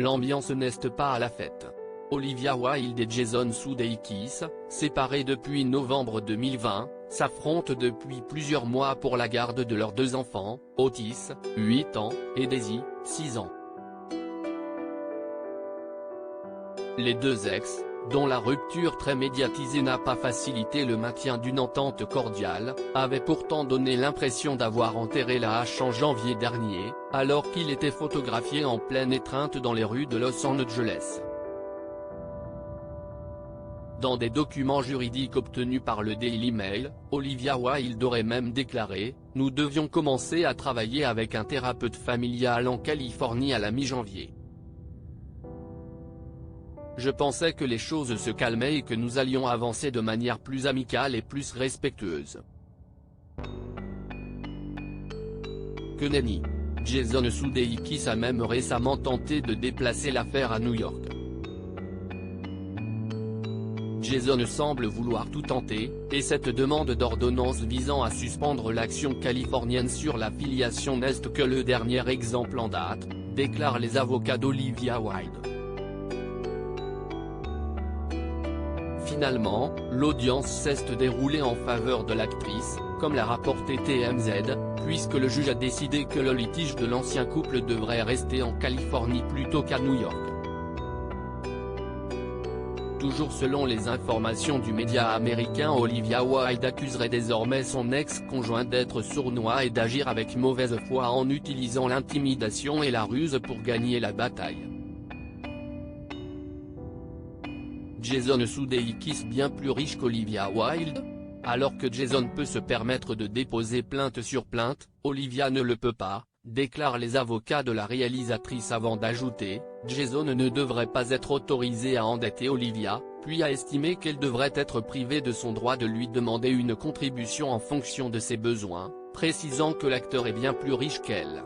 L'ambiance n'est pas à la fête. Olivia Wilde et Jason Sudeikis, séparés depuis novembre 2020, s'affrontent depuis plusieurs mois pour la garde de leurs deux enfants, Otis, 8 ans, et Daisy, 6 ans. Les deux ex, dont la rupture très médiatisée n'a pas facilité le maintien d'une entente cordiale, avaient pourtant donné l'impression d'avoir enterré la hache en janvier dernier, alors qu'il était photographié en pleine étreinte dans les rues de Los Angeles. Dans des documents juridiques obtenus par le Daily Mail, Olivia Wilde aurait même déclaré « Nous devions commencer à travailler avec un thérapeute familial en Californie à la mi-janvier. Je pensais que les choses se calmaient et que nous allions avancer de manière plus amicale et plus respectueuse. » Que nenni. Jason Sudeikis a même récemment tenté de déplacer l'affaire à New York. Jason semble vouloir tout tenter, et cette demande d'ordonnance visant à suspendre l'action californienne sur la filiation n'est que le dernier exemple en date, déclarent les avocats d'Olivia Wilde. Finalement, l'audience s'est déroulée en faveur de l'actrice, comme l'a rapporté TMZ, puisque le juge a décidé que le litige de l'ancien couple devrait rester en Californie plutôt qu'à New York. Toujours selon les informations du média américain, Olivia Wilde accuserait désormais son ex-conjoint d'être sournois et d'agir avec mauvaise foi en utilisant l'intimidation et la ruse pour gagner la bataille. Jason Sudeikis bien plus riche qu'Olivia Wilde? Alors que Jason peut se permettre de déposer plainte sur plainte, Olivia ne le peut pas, déclarent les avocats de la réalisatrice avant d'ajouter « Jason ne devrait pas être autorisé à endetter Olivia », puis a estimé qu'elle devrait être privée de son droit de lui demander une contribution en fonction de ses besoins, précisant que l'acteur est bien plus riche qu'elle.